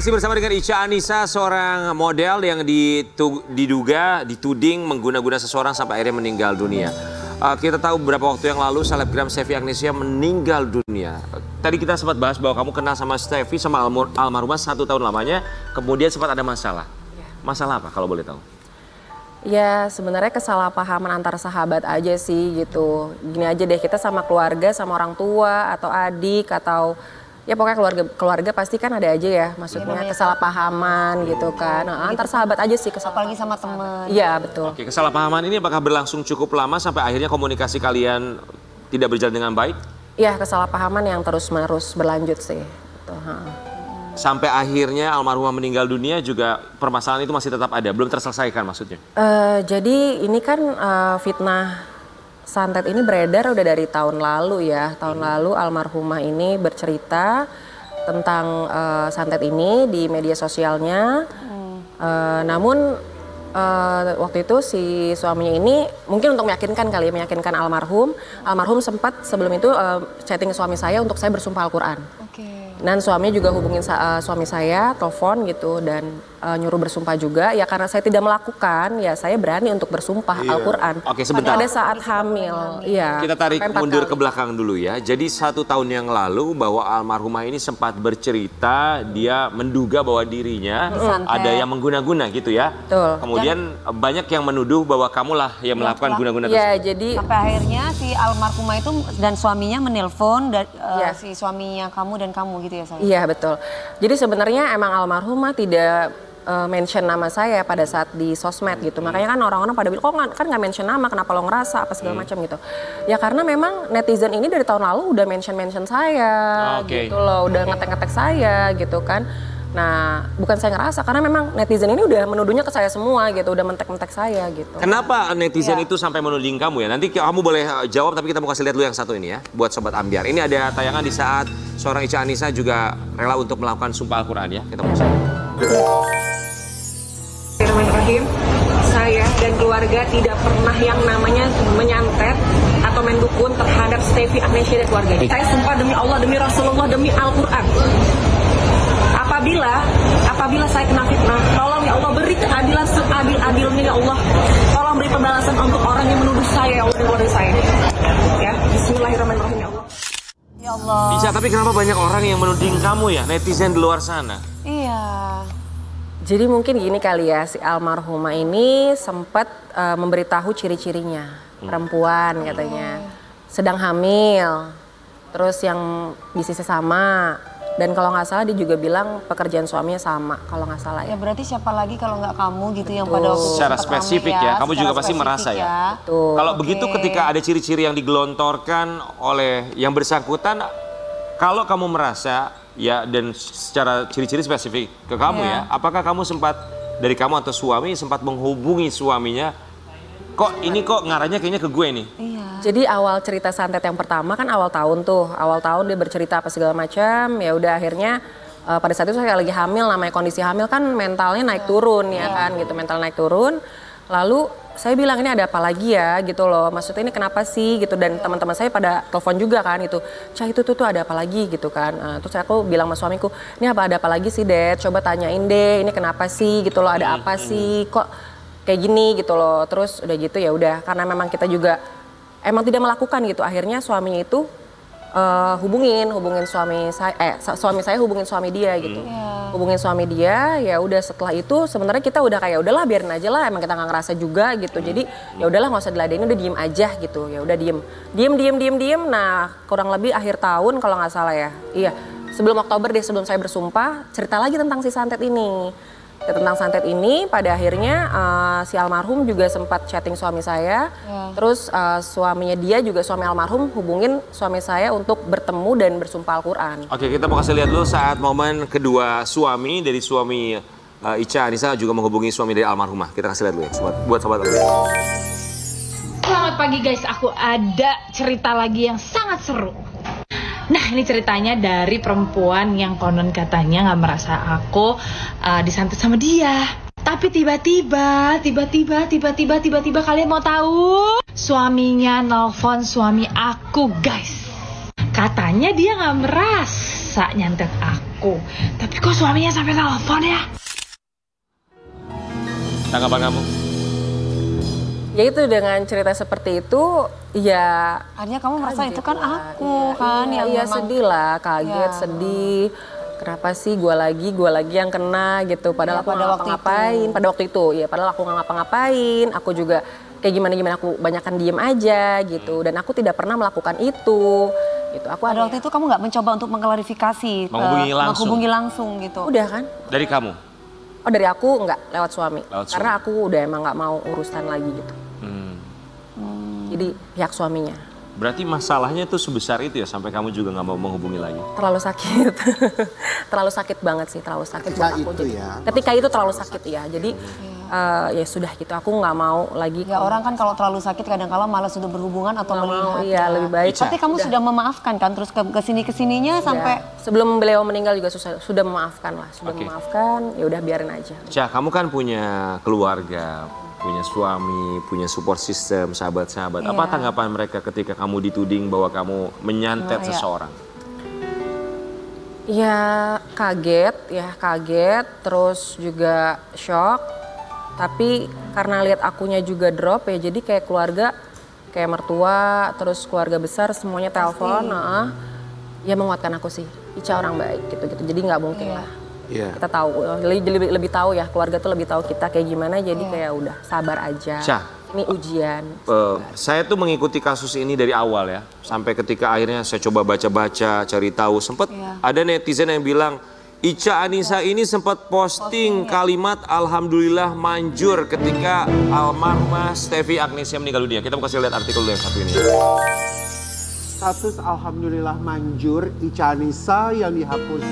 masih bersama dengan Ica Anissa, seorang model yang dituding mengguna-guna seseorang sampai akhirnya meninggal dunia. Kita tahu beberapa waktu yang lalu selebgram Stevi Agnesia meninggal dunia. Tadi kita sempat bahas bahwa kamu kenal sama Stevi sama almarhumah 1 tahun lamanya, kemudian sempat ada masalah. Masalah apa kalau boleh tahu? Ya sebenarnya kesalahpahaman antara sahabat aja sih gitu. Gini aja deh, kita sama keluarga, sama orang tua atau adik atau ya pokoknya keluarga pasti kan ada aja ya, maksudnya kesalahpahaman gitu kan. Nah, antar sahabat aja sih, apalagi sama teman. Iya betul. Oke, kesalahpahaman ini apakah berlangsung cukup lama sampai akhirnya komunikasi kalian tidak berjalan dengan baik? Iya, kesalahpahaman yang terus-menerus berlanjut sih. Gitu, sampai akhirnya almarhumah meninggal dunia juga permasalahan itu masih tetap ada, belum terselesaikan maksudnya? Jadi ini kan fitnah santet ini beredar udah dari tahun lalu ya. Tahun lalu almarhumah ini bercerita tentang santet ini di media sosialnya. Namun waktu itu si suaminya ini mungkin untuk meyakinkan kali ya, meyakinkan almarhum. Almarhum sempat sebelum itu chatting ke suami saya untuk saya bersumpah Al-Quran. Dan suaminya juga hubungin suami saya, telepon gitu dan nyuruh bersumpah juga. Ya karena saya tidak melakukan, ya saya berani untuk bersumpah Al-Quran. Oke, sebentar. Pada saat hamil, iya. Kita tarik mundur ke belakang dulu ya. Jadi 1 tahun yang lalu bahwa almarhumah ini sempat bercerita dia menduga bahwa dirinya ada yang mengguna-guna gitu ya. Betul. Kemudian banyak yang menuduh bahwa kamulah yang melakukan guna-guna tersebut. Ya, jadi sampai akhirnya si almarhumah itu dan suaminya menelpon si suaminya kamu dan kamu gitu ya, saya. Iya betul. Jadi sebenarnya emang almarhumah tidak mention nama saya pada saat di sosmed gitu. Makanya kan orang-orang pada bilang, kok kan nggak mention nama, kenapa lo ngerasa apa segala macam gitu. Ya karena memang netizen ini dari tahun lalu udah mention saya gitu loh, udah ngetek-ngetek saya gitu kan. Nah, bukan saya ngerasa, karena memang netizen ini udah menuduhnya ke saya semua gitu, udah mentek-mentek saya gitu. Kenapa netizen itu sampai menuding kamu ya? Nanti kamu boleh jawab, tapi kita mau kasih lihat dulu yang satu ini ya, buat Sobat Ambiar. Ini ada tayangan di saat seorang Ica Anissa juga rela untuk melakukan sumpah Al-Quran ya. Kita mau Bismillahirrahmanirrahim. Saya dan keluarga tidak pernah yang namanya menyantet atau main dukun terhadap Stevi Agnesia dan keluarganya. Saya sumpah demi Allah, demi Rasulullah, demi Al-Quran. Apabila saya kena fitnah, tolong ya Allah beri keadilan seadil-adilnya ya Allah. Tolong beri pembalasan untuk orang yang menuduh saya ya Allah dan keluarga saya. Ya, Bismillahirrahmanirrahim ya Allah. Ya Allah. Bisa, tapi kenapa banyak orang yang menuding kamu ya, netizen di luar sana? Iya. Jadi mungkin gini kali ya, si almarhumah ini sempat memberitahu ciri-cirinya. Perempuan katanya, sedang hamil, terus yang bisnisnya sama. Dan kalau nggak salah dia juga bilang pekerjaan suaminya sama, kalau nggak salah ya. Ya berarti siapa lagi kalau nggak kamu gitu yang pada waktu secara spesifik ya, kamu juga pasti merasa ya. Kalau begitu ketika ada ciri-ciri yang digelontorkan oleh yang bersangkutan, kalau kamu merasa ya dan secara ciri-ciri spesifik ke kamu ya, apakah kamu sempat dari kamu atau suami sempat menghubungi suaminya? Kok ini kok ngarahnya kayaknya ke gue nih? Iya. Jadi awal cerita santet yang pertama kan awal tahun tuh. Awal tahun dia bercerita apa segala macam. Ya udah akhirnya pada saat itu saya lagi hamil, namanya kondisi hamil kan mentalnya naik turun ya kan gitu. Mental naik turun. Lalu saya bilang ini ada apa lagi ya gitu loh. Maksudnya ini kenapa sih gitu. Dan teman-teman saya pada telepon juga kan itu. Cah itu tuh ada apa lagi gitu kan. Terus aku bilang sama suamiku, ini ada apa lagi sih Dad? Coba tanyain deh ini kenapa sih gitu loh, ada apa sih kok kayak gini gitu loh. Terus udah gitu ya udah karena memang kita juga emang tidak melakukan gitu. Akhirnya suaminya itu hubungin suami saya hubungin suami dia gitu. Hubungin suami dia, ya udah setelah itu sebenarnya kita udah kayak udahlah biarin aja lah, emang kita nggak ngerasa juga gitu. Jadi ya udahlah nggak usah diladenin, udah diem aja gitu. Ya udah diem. Nah, kurang lebih akhir tahun kalau nggak salah ya. Iya, sebelum Oktober deh, sebelum saya bersumpah, cerita lagi tentang si santet ini. Tentang santet ini pada akhirnya si almarhum juga sempat chatting suami saya. Terus suaminya dia juga suami almarhum hubungin suami saya untuk bertemu dan bersumpah Al-Quran. Oke, kita mau kasih lihat dulu saat momen kedua suami dari suami Ica Anissa juga menghubungi suami dari almarhumah. Kita kasih lihat dulu ya buat sobat. Selamat pagi guys, aku ada cerita lagi yang sangat seru. Nah, ini ceritanya dari perempuan yang konon katanya nggak merasa aku disantet sama dia. Tapi tiba-tiba kalian mau tahu? Suaminya nelfon suami aku guys. Katanya dia nggak merasa nyantet aku. aku. Tapi kok suaminya sampai telepon ya? Tanggapan kamu? Ya itu dengan cerita seperti itu, ya Artinya kamu merasa itu kan lah. aku kan yang iya, memang sedih lah, kaget, Iya. sedih. Kenapa sih gue lagi yang kena gitu. Padahal Ya, aku pada nggak waktu ngapa-ngapain. Pada waktu itu, ya padahal aku nggak ngapa-ngapain. Aku juga kayak gimana aku banyakan diem aja gitu. Dan aku tidak pernah melakukan itu. Gitu. Aku pada waktu itu kamu nggak mencoba untuk mengklarifikasi, menghubungi langsung gitu. udah kan? Dari kamu? Oh dari aku nggak, lewat suami. Lewat Karena aku udah emang nggak mau urusan lagi gitu. Jadi pihak suaminya. Berarti masalahnya tuh sebesar itu ya sampai kamu juga nggak mau menghubungi lagi? Terlalu sakit. Terlalu sakit banget sih, terlalu sakit buat aku. Jadi, ketika itu terlalu sakit ya. Jadi ya sudah gitu, aku nggak mau lagi. Ya orang kan kalau terlalu sakit kadang-kala malas untuk berhubungan atau melihat. Iya lebih baik. Tapi kamu sudah memaafkan kan terus kesininya sampai sebelum beliau meninggal juga sudah memaafkan lah, sudah memaafkan. Ya udah biarin aja. Cah, kamu kan punya keluarga, punya suami, punya support system, sahabat-sahabat. Apa tanggapan mereka ketika kamu dituding bahwa kamu menyantet seseorang? Ya kaget, terus juga shock. Tapi karena lihat akunya juga drop ya, jadi kayak keluarga, kayak mertua, terus keluarga besar semuanya telepon. Ya menguatkan aku sih, Ica orang baik gitu-gitu. Jadi nggak mungkin lah. Kita tahu, lebih tahu ya, keluarga tuh lebih tahu kita kayak gimana. Jadi kayak udah sabar aja. Cah, ini ujian. Saya tuh mengikuti kasus ini dari awal ya, sampai ketika akhirnya saya coba baca-baca, cari tahu. Sempat ada netizen yang bilang, Ica Anissa ini sempat posting kalimat Alhamdulillah manjur ketika almarhumah Stevi Agnesia meninggal dunia. Kita mau kasih lihat artikel dulu yang satu ini. Status Alhamdulillah manjur Ica Anissa yang dihapus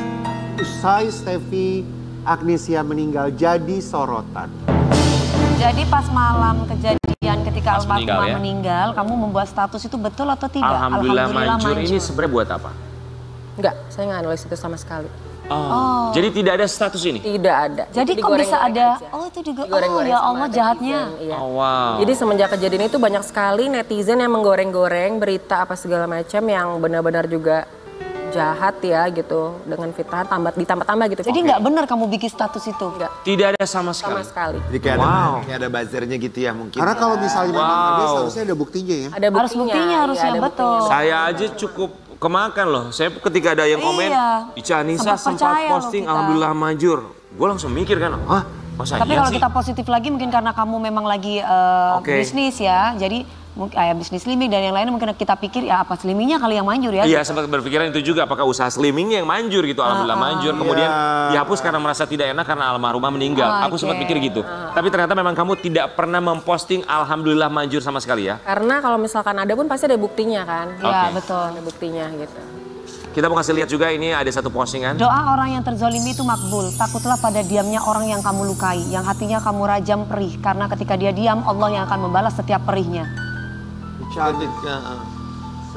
usai Stevi Agnesia meninggal jadi sorotan. Jadi pas malam kejadian ketika almarhumah ya? meninggal, kamu membuat status itu betul atau tidak? Alhamdulillah manjur ini sebenarnya buat apa? Enggak, saya nggak nulis itu sama sekali. Jadi tidak ada status ini? Tidak ada. Jadi kok bisa ada? Aja. Oh itu juga. Oh ya Allah jahatnya. Iya. Oh, wow. Jadi semenjak kejadian itu banyak sekali netizen yang menggoreng-goreng berita apa segala macam yang benar-benar juga jahat ya gitu, dengan fitnah ditambah-tambah gitu. Jadi nggak benar kamu bikin status itu? Enggak. Tidak ada sama sekali? Sama sekali. Jadi kayak ada buzzernya gitu ya mungkin. Karena kalau misalnya memang ada, seharusnya ada buktinya ya. Ada buktinya. Harus buktinya, harusnya ada betul. buktinya. Saya aja cukup kemakan loh. Saya ketika ada yang komen, Ica Anissa sempat posting Alhamdulillah manjur. Gue langsung mikir kan, hah? Masa Tapi iya kalau sih? kita positif lagi mungkin karena kamu memang lagi bisnis ya. Jadi kayak bisnis slimming dan yang lainnya mungkin kita pikir ya apa slimmingnya kali yang manjur ya. Iya sempat berpikiran itu juga, apakah usaha slimmingnya yang manjur gitu, Alhamdulillah manjur. Kemudian dihapus karena merasa tidak enak karena almarhumah meninggal. Aku sempat pikir gitu. Tapi ternyata memang kamu tidak pernah memposting Alhamdulillah manjur sama sekali ya? Karena kalau misalkan ada pun pasti ada buktinya kan. Iya betul. Ada buktinya gitu. Kita mau kasih lihat juga, ini ada satu postingan. Doa orang yang terzolimi itu makbul. Takutlah pada diamnya orang yang kamu lukai, yang hatinya kamu rajam perih. Karena ketika dia diam, Allah yang akan membalas setiap perihnya.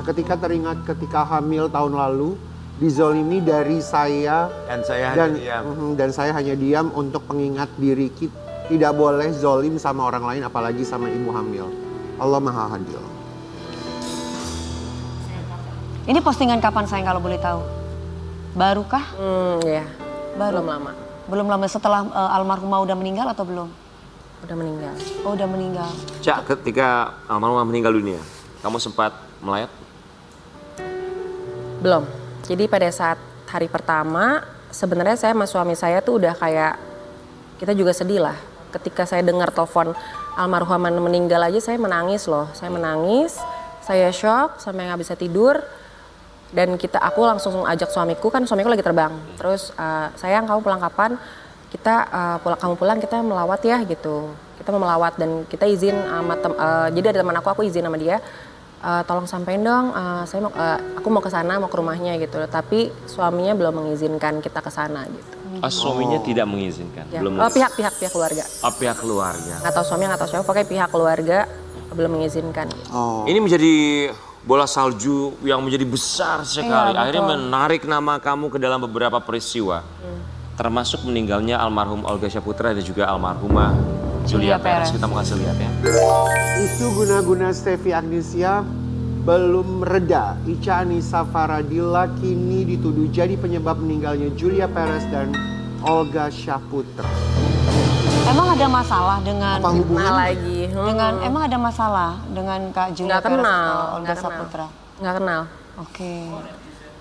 Ketika teringat ketika hamil tahun lalu, dizolimi dari saya dan saya hanya diam untuk pengingat diri kita tidak boleh zolim sama orang lain apalagi sama ibu hamil. Allah Maha Adil. Ini postingan kapan sayang kalau boleh tahu? Barukah? Iya. Baru. Belum lama. Belum lama setelah almarhumah udah meninggal atau belum? Udah meninggal. Oh udah meninggal. Cak, ketika almarhumah meninggal dunia, kamu sempat melayat? Belum. Jadi pada saat hari pertama, sebenarnya saya sama suami saya tuh udah kayak, kita juga sedih lah. Ketika saya dengar telepon almarhumah meninggal aja saya menangis loh. Saya menangis, saya shock sampai nggak bisa tidur. Dan aku langsung ajak suamiku, kan suamiku lagi terbang. Terus sayang kamu pulang kapan? Kamu pulang kita melawat ya gitu. Kita mau melawat dan kita izin sama jadi ada teman aku izin sama dia. Tolong sampein dong, aku mau ke sana, mau ke rumahnya gitu. Tapi suaminya belum mengizinkan kita ke sana gitu. Suaminya tidak mengizinkan? Ya. Belum. Pihak keluarga. Pihak keluarga. Nggak tahu suaminya, nggak tahu siapa, pokoknya pihak keluarga belum mengizinkan. Ini menjadi bola salju yang menjadi besar sekali. Akhirnya menarik nama kamu ke dalam beberapa peristiwa. Termasuk meninggalnya almarhum Olga Syahputra dan juga almarhumah Julia Perez. Kita mau kasih lihat ya. Isu guna-guna Stevi Agnesia belum reda. Ica Anissa Faradilla kini dituduh jadi penyebab meninggalnya Julia Perez dan Olga Syahputra. Emang ada masalah dengan Apa hubungan lagi? emang ada masalah dengan Kak Julia Nggak Perez kenal, atau Olga nggak kenal. Syahputra? Nggak kenal. Oke.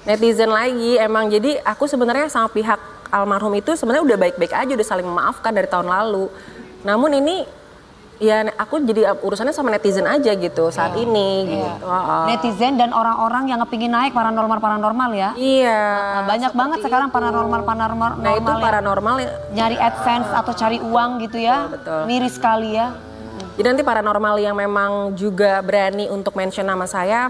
Netizen lagi emang, jadi aku sebenarnya sama pihak almarhum itu sebenarnya udah baik-baik aja, udah saling memaafkan dari tahun lalu. Namun ini ya aku jadi urusannya sama netizen aja gitu saat ini gitu. Netizen dan orang-orang yang kepingin naik paranormal ya. Iya. Banyak banget sekarang paranormal Nah itu yang paranormal nyari AdSense atau cari uang gitu ya. Betul. Miris sekali ya. Jadi nanti paranormal yang memang juga berani untuk mention nama saya,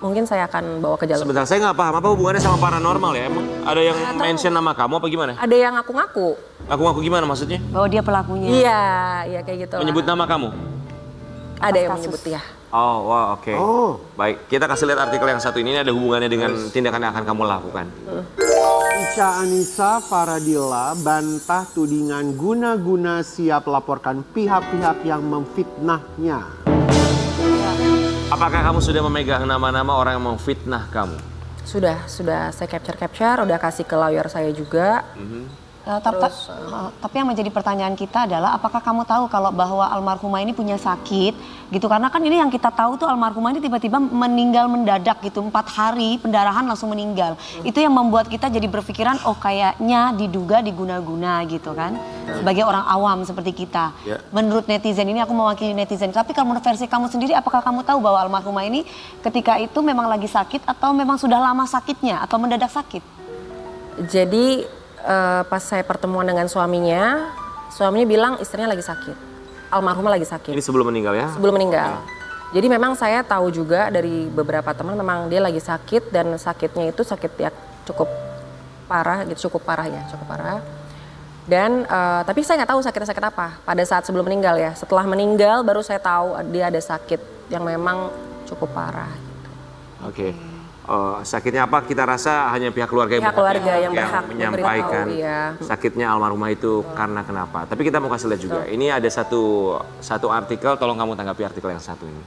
mungkin saya akan bawa ke jalur. Sebentar, saya nggak paham apa hubungannya sama paranormal ya? Emang ada yang mention nama kamu apa gimana? Ada yang ngaku-ngaku. Ngaku-ngaku gimana maksudnya? Bahwa dia pelakunya. Iya kayak gitu. Menyebut nama kamu? Ada yang kasus. menyebut ya. Oh, wah, oke. Oh. Baik, kita kasih lihat artikel yang satu ini ada hubungannya dengan tindakan yang akan kamu lakukan. Ica Anissa Faradilla bantah tudingan guna-guna siap laporkan pihak-pihak yang memfitnahnya. Apakah kamu sudah memegang nama-nama orang yang memfitnah kamu? Sudah saya capture, udah kasih ke lawyer saya juga. Tapi yang menjadi pertanyaan kita adalah apakah kamu tahu kalau bahwa almarhumah ini punya sakit gitu, karena kan ini yang kita tahu tuh almarhumah ini tiba-tiba meninggal mendadak gitu, 4 hari pendarahan langsung meninggal. Itu yang membuat kita jadi berpikiran oh kayaknya diduga diguna-guna gitu kan, sebagai orang awam seperti kita. Menurut netizen ini, aku mewakili netizen, tapi kalau menurut versi kamu sendiri apakah kamu tahu bahwa almarhumah ini ketika itu memang lagi sakit atau memang sudah lama sakitnya atau mendadak sakit? Jadi pas saya pertemuan dengan suaminya bilang istrinya lagi sakit, almarhumah lagi sakit. Ini sebelum meninggal ya? Sebelum meninggal. Jadi memang saya tahu juga dari beberapa teman memang dia lagi sakit dan sakitnya itu sakit yang cukup parah gitu, cukup parah. Dan tapi saya nggak tahu sakitnya sakit apa pada saat sebelum meninggal ya. Setelah meninggal baru saya tahu dia ada sakit yang memang cukup parah. Oke. Sakitnya apa kita rasa hanya pihak keluarga yang berhak menyampaikan memberitahu, sakitnya almarhumah itu karena kenapa. Tapi kita mau kasih lihat juga. Ini ada satu artikel, tolong kamu tanggapi artikel yang satu ini.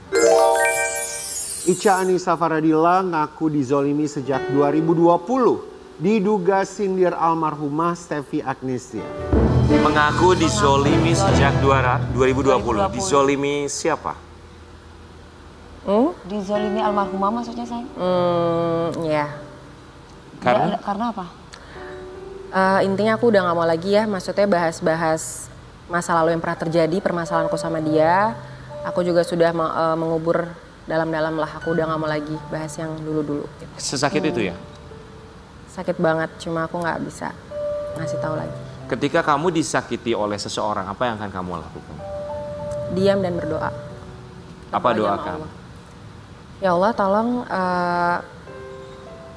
Ica Anissa Faradilla ngaku dizolimi sejak 2020. Diduga sindir almarhumah Stevi Agnesia. Mengaku dizolimi sejak 2020. Dizolimi siapa? Dizolimi almarhumah maksudnya saya? Ya. Karena apa? Intinya aku udah gak mau lagi ya, maksudnya bahas-bahas masa lalu yang pernah terjadi, permasalahanku sama dia. Aku juga sudah mengubur dalam-dalam lah, aku udah gak mau lagi bahas yang dulu-dulu. Gitu. Sesakit itu ya? Sakit banget, cuma aku gak bisa ngasih tahu lagi. Ketika kamu disakiti oleh seseorang, apa yang akan kamu lakukan? Diam dan berdoa. Apa doa kamu? Ya Allah tolong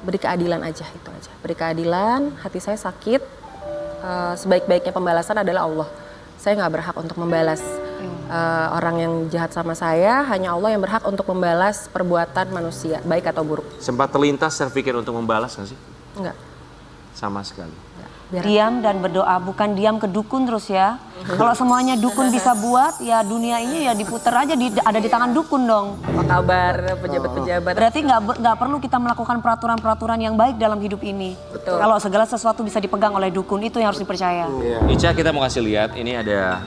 beri keadilan aja, itu aja. Beri keadilan, hati saya sakit, sebaik-baiknya pembalasan adalah Allah. Saya nggak berhak untuk membalas orang yang jahat sama saya, hanya Allah yang berhak untuk membalas perbuatan manusia, baik atau buruk. Sempat terlintas terpikir untuk membalas nggak sih? Enggak. Sama sekali. Diam dan berdoa, bukan diam ke dukun terus ya. Kalau semuanya dukun bisa buat, ya dunia ini ya diputer aja, ada di tangan dukun dong. Apa kabar pejabat-pejabat? Berarti nggak perlu kita melakukan peraturan-peraturan yang baik dalam hidup ini. Betul. Kalau segala sesuatu bisa dipegang oleh dukun, itu yang harus dipercaya. Ica, kita mau kasih lihat, ini ada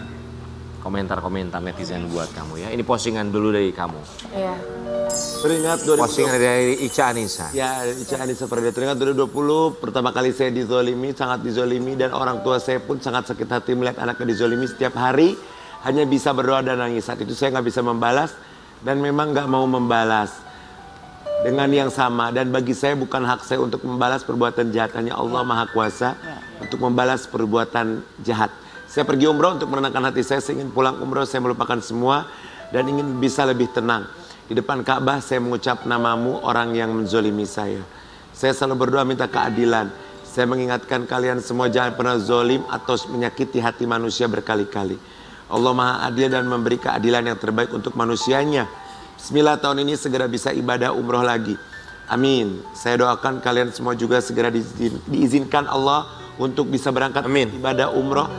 komentar-komentar netizen buat kamu ya. Ini postingan dulu dari kamu. Iya. Teringat Postingan dari Ica Anissa. Ya, Ica Anissa Faradilla. Teringat 2020 pertama kali saya dizolimi, sangat dizolimi, dan orang tua saya pun sangat sakit hati melihat anaknya dizolimi setiap hari. Hanya bisa berdoa dan nangis. Saat itu saya nggak bisa membalas dan memang nggak mau membalas dengan yang sama. Dan bagi saya bukan hak saya untuk membalas perbuatan jahat. Hanya Allah Maha Kuasa untuk membalas perbuatan jahat. Saya pergi umroh untuk menenangkan hati saya ingin pulang umroh, saya melupakan semua dan ingin bisa lebih tenang. Di depan Ka'bah saya mengucap namamu orang yang menzolimi saya. Saya selalu berdoa minta keadilan. Saya mengingatkan kalian semua jangan pernah zolim atau menyakiti hati manusia berkali-kali. Allah Maha Adil dan memberi keadilan yang terbaik untuk manusianya. Bismillah, tahun ini segera bisa ibadah umroh lagi. Amin. Saya doakan kalian semua juga segera diizinkan Allah untuk bisa berangkat ibadah umroh.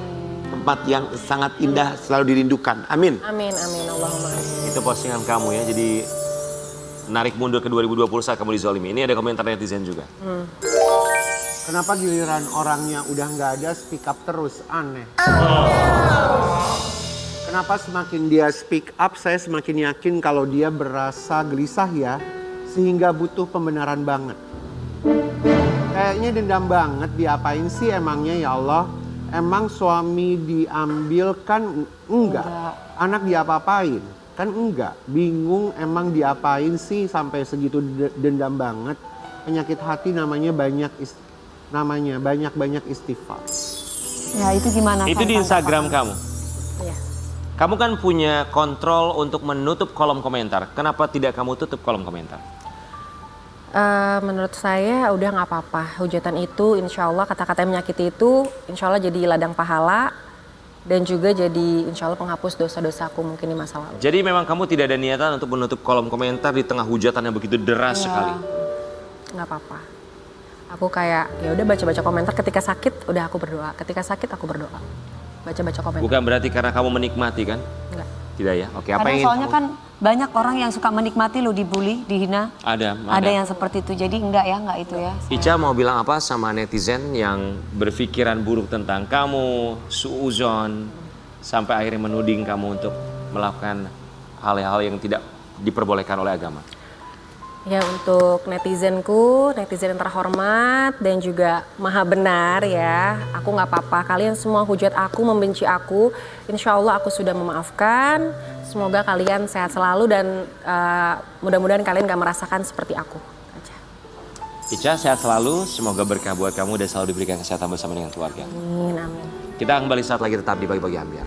Tempat yang sangat indah selalu dirindukan. Amin. Amin, amin. Allahumma amin. Itu postingan kamu ya, jadi narik mundur ke 2020 saat kamu dizolimi. Ini ada komentar netizen juga. Kenapa giliran orangnya udah nggak ada speak up terus? Aneh. Kenapa semakin dia speak up, saya semakin yakin kalau dia berasa gelisah ya, sehingga butuh pembenaran banget. Kayaknya dendam banget, diapain sih emangnya ya Allah? Emang suami diambil kan enggak. Anak diapa-apain kan enggak. Bingung emang diapain sih sampai segitu dendam banget. Penyakit hati namanya banyak istighfar. Ya itu gimana? Itu di Instagram kamu. Iya. Kamu kan punya kontrol untuk menutup kolom komentar. Kenapa tidak kamu tutup kolom komentar? Menurut saya udah nggak apa-apa. Hujatan itu insya Allah, kata-kata yang menyakiti itu insya Allah jadi ladang pahala. Dan juga jadi insya Allah penghapus dosa-dosaku mungkin di masa lalu. Jadi memang kamu tidak ada niatan untuk menutup kolom komentar di tengah hujatan yang begitu deras sekali? Nggak apa-apa. Aku kayak ya udah baca-baca komentar, ketika sakit udah aku berdoa. Ketika sakit aku berdoa. Baca-baca komentar. Bukan berarti karena kamu menikmati kan? Enggak. Tidak ya? Oke, apa Karena yang soalnya kan banyak orang yang suka menikmati lo dibully, dihina. Ada. Ada yang seperti itu. Jadi enggak itu ya. Ica mau bilang apa sama netizen yang berpikiran buruk tentang kamu, suuzon, sampai akhirnya menuding kamu untuk melakukan hal-hal yang tidak diperbolehkan oleh agama? Ya untuk netizenku, netizen yang terhormat dan juga maha benar ya. Aku nggak apa-apa, kalian semua hujat aku, membenci aku. Insya Allah aku sudah memaafkan. Semoga kalian sehat selalu dan mudah-mudahan kalian gak merasakan seperti aku aja. Ica sehat selalu, semoga berkah buat kamu dan selalu diberikan kesehatan bersama dengan keluarga. Amin, amin. Kita kembali saat lagi tetap di Pagi-Pagi Ambiar.